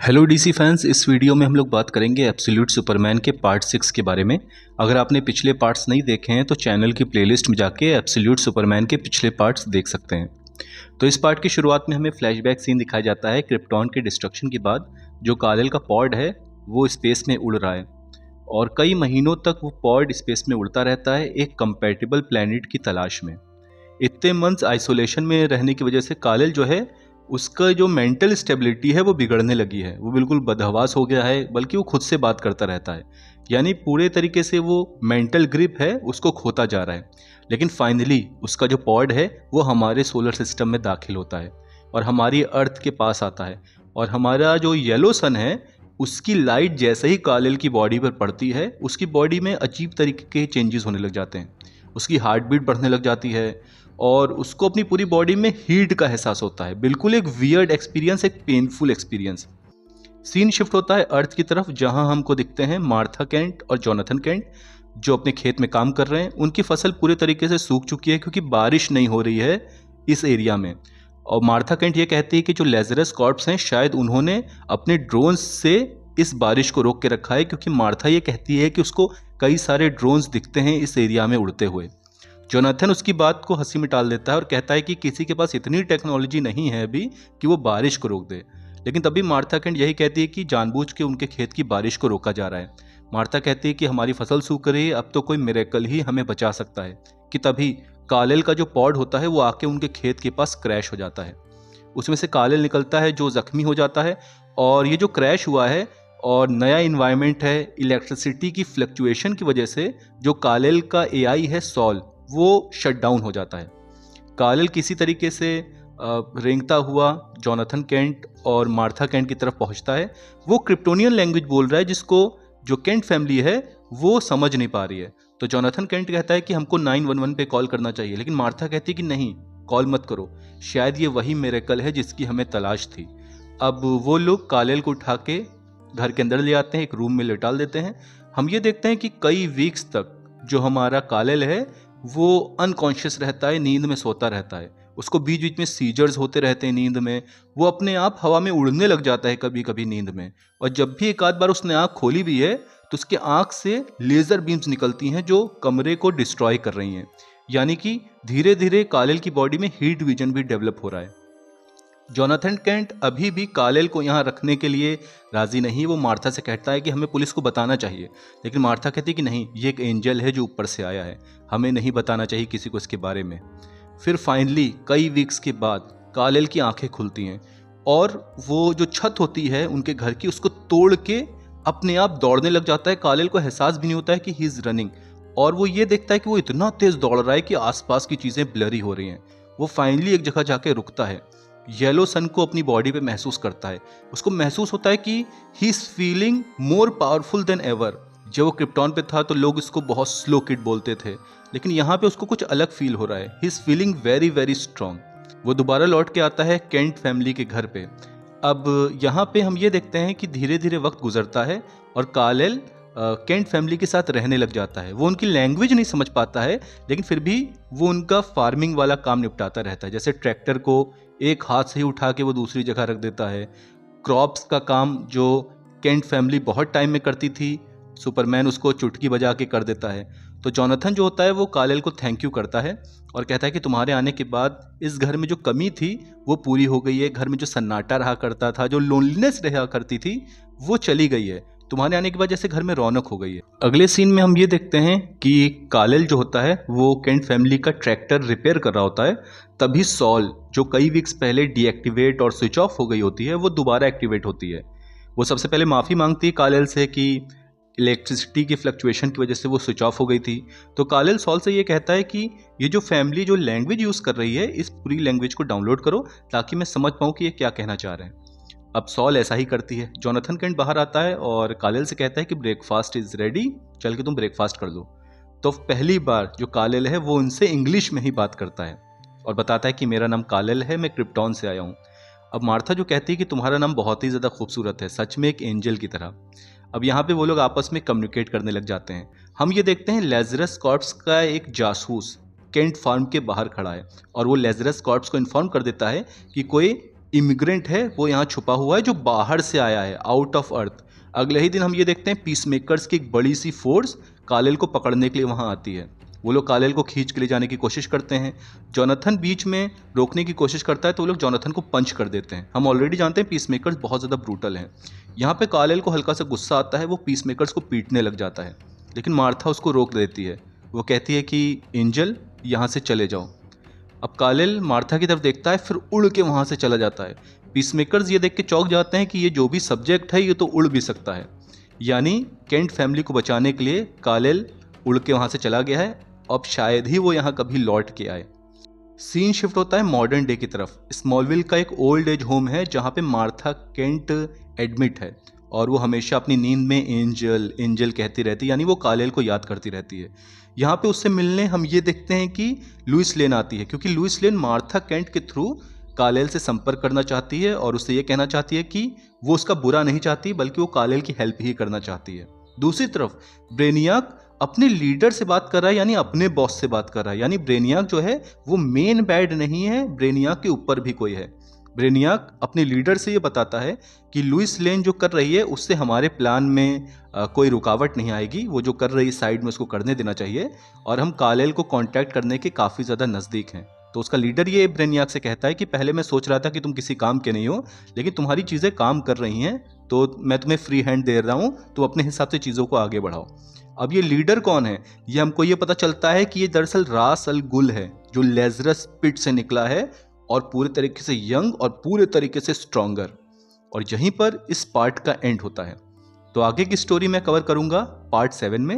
Hello DC fans, इस video में हम लोग बात करेंगे एब्सोल्यूट सुपरमैन के पार्ट 6 के बारे में। अगर आपने पिछले पार्ट्स नहीं देखे हैं तो चैनल की प्लेलिस्ट में जाके एब्सोल्यूट सुपरमैन के पिछले पार्ट्स देख सकते हैं। तो इस पार्ट की शुरुआत में हमें फ्लैशबैक सीन दिखाया जाता है क्रिप्टॉन के डिस्ट्रक्शन के बाद। जो कालेल का पॉड है वो स्पेस में उड़ रहा है और कई महीनों तक वो पॉड स्पेस में उड़ता रहता है एक कंपैटिबल प्लैनेट की तलाश में। इतने मंथ्स आइसोलेशन में रहने की वजह से कालेल जो है उसका जो मेंटल स्टेबिलिटी है वो बिगड़ने लगी है। वो बिल्कुल बदहवास हो गया है, बल्कि वो खुद से बात करता रहता है। यानी पूरे तरीके से वो मेंटल ग्रिप है उसको खोता जा रहा है। लेकिन फाइनली उसका जो पॉड है वो हमारे सोलर सिस्टम में दाखिल होता है और हमारी अर्थ के पास आता है। और हमारा जो येलो सन है उसकी लाइट जैसे ही कालेल की बॉडी पर पड़ती है उसकी बॉडी में अजीब तरीके के चेंजेस होने लग जाते हैं। उसकी हार्ट बीट बढ़ने लग जाती है और उसको अपनी पूरी बॉडी में हीट का एहसास होता है। बिल्कुल एक वियर्ड एक्सपीरियंस, एक पेनफुल एक्सपीरियंस। सीन शिफ्ट होता है अर्थ की तरफ, जहां हमको दिखते हैं मार्था केंट और जोनाथन केंट जो अपने खेत में काम कर रहे हैं। उनकी फसल पूरे तरीके से सूख चुकी है क्योंकि बारिश नहीं हो रही है इस एरिया में। और मार्था केंट ये कहती है कि जो लेजरस कॉर्प्स हैं शायद उन्होंने अपने ड्रोन्स से इस बारिश को रोक के रखा है, क्योंकि मार्था ये कहती है कि उसको कई सारे ड्रोन्स दिखते हैं इस एरिया में उड़ते हुए। जोनाथन उसकी बात को हंसी में टाल देता है और कहता है कि किसी के पास इतनी टेक्नोलॉजी नहीं है अभी कि वो बारिश को रोक दे। लेकिन तभी मार्था केंट यही कहती है कि जानबूझ के उनके खेत की बारिश को रोका जा रहा है। मार्था कहती है कि हमारी फसल सूख रही है, अब तो कोई मिरेकल ही हमें बचा सकता है। कि तभी कालेल का जो पॉड होता है वो आके उनके खेत के पास क्रैश हो जाता है। उसमें से कालेल निकलता है जो जख्मी हो जाता है। और ये जो क्रैश हुआ है और नया इन्वायरमेंट है, इलेक्ट्रिसिटी की फ्लक्चुएशन की वजह से जो कालेल का एआई है सॉल, वो शट डाउन हो जाता है। कालेल किसी तरीके से रेंगता हुआ जोनाथन केंट और मार्था केंट की तरफ पहुंचता है। वो क्रिप्टोनियन लैंग्वेज बोल रहा है जिसको जो केंट फैमिली है वो समझ नहीं पा रही है। तो जोनाथन केंट कहता है कि हमको 911 पे कॉल करना चाहिए, लेकिन मार्था कहती है कि नहीं, कॉल मत करो, शायद ये वही मिरेकल है जिसकी हमें तलाश थी। अब वो लोग कालेल को उठा के घर के अंदर ले आते हैं, एक रूम में लेटाल देते हैं। हम ये देखते हैं कि कई वीक्स तक जो हमारा कालेल है वो अनकॉन्शियस रहता है, नींद में सोता रहता है। उसको बीच बीच में सीजर्स होते रहते हैं नींद में। वो अपने आप हवा में उड़ने लग जाता है कभी कभी नींद में। और जब भी एक आध बार उसने आँख खोली भी है तो उसके आँख से लेज़र बीम्स निकलती हैं जो कमरे को डिस्ट्रॉय कर रही हैं। यानी कि धीरे धीरे कालेल की बॉडी में हीट विजन भी डेवलप हो रहा है। जोनाथन केंट अभी भी कालेल को यहाँ रखने के लिए राजी नहीं। वो मार्था से कहता है कि हमें पुलिस को बताना चाहिए, लेकिन मार्था कहती है कि नहीं, ये एक एंजल है जो ऊपर से आया है, हमें नहीं बताना चाहिए किसी को इसके बारे में। फिर फाइनली कई वीक्स के बाद कालेल की आंखें खुलती हैं और वो जो छत होती है उनके घर की उसको तोड़ के अपने आप दौड़ने लग जाता है। कालेल को एहसास भी नहीं होता है कि ही इज़ रनिंग। और वो ये देखता है कि वो इतना तेज़ दौड़ रहा है कि आसपास की चीज़ें ब्लरी हो रही हैं। वो फाइनली एक जगह जाके रुकता है, येलो सन को अपनी बॉडी पे महसूस करता है। उसको महसूस होता है कि he is feeling more powerful than ever. जब वो क्रिप्टॉन पे था तो लोग इसको बहुत स्लो किड बोलते थे, लेकिन यहाँ पे उसको कुछ अलग फील हो रहा है। He is feeling very very strong. वो दोबारा लौट के आता है केंट फैमिली के घर पे। अब यहाँ पे हम ये देखते हैं कि धीरे धीरे वक्त गुजरता है और कालेल केंट फैमिली के साथ रहने लग जाता है। वो उनकी लैंग्वेज नहीं समझ पाता है, लेकिन फिर भी वो उनका फार्मिंग वाला काम निपटाता रहता है। जैसे ट्रैक्टर को एक हाथ से ही उठा के वो दूसरी जगह रख देता है। क्रॉप्स का काम जो केंट फैमिली बहुत टाइम में करती थी, सुपरमैन उसको चुटकी बजा के कर देता है। तो जोनाथन जो होता है वो कालेल को थैंक यू करता है और कहता है कि तुम्हारे आने के बाद इस घर में जो कमी थी वो पूरी हो गई है। घर में जो सन्नाटा रहा करता था, जो लोनलीनेस रहा करती थी, वो चली गई है। तुम्हारे आने के बाद जैसे घर में रौनक हो गई है। अगले सीन में हम ये देखते हैं कि कालेल जो होता है वो केंट फैमिली का ट्रैक्टर रिपेयर कर रहा होता है। तभी सॉल जो कई वीक्स पहले डीएक्टिवेट और स्विच ऑफ हो गई होती है वो दोबारा एक्टिवेट होती है। वो सबसे पहले माफ़ी मांगती है कालेल से कि इलेक्ट्रिसिटी की फ्लक्चुएशन की वजह से वो स्विच ऑफ हो गई थी। तो कालेल सॉल से ये कहता है कि ये जो फैमिली जो लैंग्वेज यूज़ कर रही है इस पूरी लैंग्वेज को डाउनलोड करो ताकि मैं समझ पाऊँ कि ये क्या कहना चाह रहे हैं। अब सॉल ऐसा ही करती है। जोनाथन केंट बाहर आता है और कालेल से कहता है कि ब्रेकफास्ट इज़ रेडी, चल के तुम ब्रेकफास्ट कर दो। तो पहली बार जो कालेल है वो उनसे इंग्लिश में ही बात करता है और बताता है कि मेरा नाम कालेल है, मैं क्रिप्टॉन से आया हूँ। अब मार्था जो कहती है कि तुम्हारा नाम बहुत ही ज़्यादा खूबसूरत है, सच में एक एंजल की तरह। अब यहाँ पे वो लोग आपस में कम्युनिकेट करने लग जाते हैं। हम ये देखते हैं लेजरस कॉर्प्स का एक जासूस केंट फार्म के बाहर खड़ा है और वो लेजरस कॉर्प्स को इन्फॉर्म कर देता है कि कोई इमिग्रेंट है वो यहाँ छुपा हुआ है जो बाहर से आया है, आउट ऑफ अर्थ। अगले ही दिन हम ये देखते हैं पीस मेकर्स की एक बड़ी सी फोर्स कालेल को पकड़ने के लिए वहाँ आती है। वो लोग कालेल को खींच के ले जाने की कोशिश करते हैं। जोनाथन बीच में रोकने की कोशिश करता है तो वो लोग जोनाथन को पंच कर देते हैं। हम ऑलरेडी जानते हैं पीस मेकर्स बहुत ज़्यादा ब्रूटल हैं। यहाँ पे कालेल को हल्का सा गुस्सा आता है, वो पीस मेकर्स को पीटने लग जाता है, लेकिन मार्था उसको रोक देती है। वो कहती है कि एंजल यहाँ से चले जाओ। अब कालेल मार्था की तरफ देखता है, फिर उड़ के वहाँ से चला जाता है। पीसमेकर्स ये देख के चौंक जाते हैं कि ये जो भी सब्जेक्ट है ये तो उड़ भी सकता है, यानी केंट फैमिली को बचाने के लिए कालेल उड़ के वहाँ से चला गया है। अब शायद ही वो यहाँ कभी लौट के आए। सीन शिफ्ट होता है मॉडर्न डे की तरफ। स्मॉलविल का एक ओल्ड एज होम है जहाँ पे मार्था केंट एडमिट है और वो हमेशा अपनी नींद में एंजल एंजल कहती रहती है, यानी वो कालेल को याद करती रहती है। यहाँ पे उससे मिलने हम ये देखते हैं कि लुइस लेन आती है, क्योंकि लुइस लेन मार्था केंट के थ्रू कालेल से संपर्क करना चाहती है और उससे ये कहना चाहती है कि वो उसका बुरा नहीं चाहती बल्कि वो कालेल की हेल्प ही करना चाहती है। दूसरी तरफ ब्रेनियाक अपने लीडर से बात कर रहा है, यानी अपने बॉस से बात कर रहा है, यानी ब्रेनियाक जो है वो मेन बैड नहीं है, ब्रेनियाक के ऊपर भी कोई है। ब्रेनियाक अपने लीडर से ये बताता है कि लुइस लेन जो कर रही है उससे हमारे प्लान में कोई रुकावट नहीं आएगी, वो जो कर रही साइड में उसको करने देना चाहिए और हम कालेल को कांटेक्ट करने के काफ़ी ज़्यादा नज़दीक हैं। तो उसका लीडर ये ब्रेनियाक से कहता है कि पहले मैं सोच रहा था कि तुम किसी काम के नहीं हो, लेकिन तुम्हारी चीज़ें काम कर रही हैं तो मैं तुम्हें फ्री हैंड दे रहा हूँ, तो अपने हिसाब से चीज़ों को आगे बढ़ाओ। अब ये लीडर कौन है, ये हमको ये पता चलता है कि ये दरअसल रास अल गुल है जो लेज़रस पिट से निकला है और पूरे तरीके से यंग और पूरे तरीके से स्ट्रॉन्गर। और यहीं पर इस पार्ट का एंड होता है। तो आगे की स्टोरी मैं कवर करूंगा पार्ट 7 में।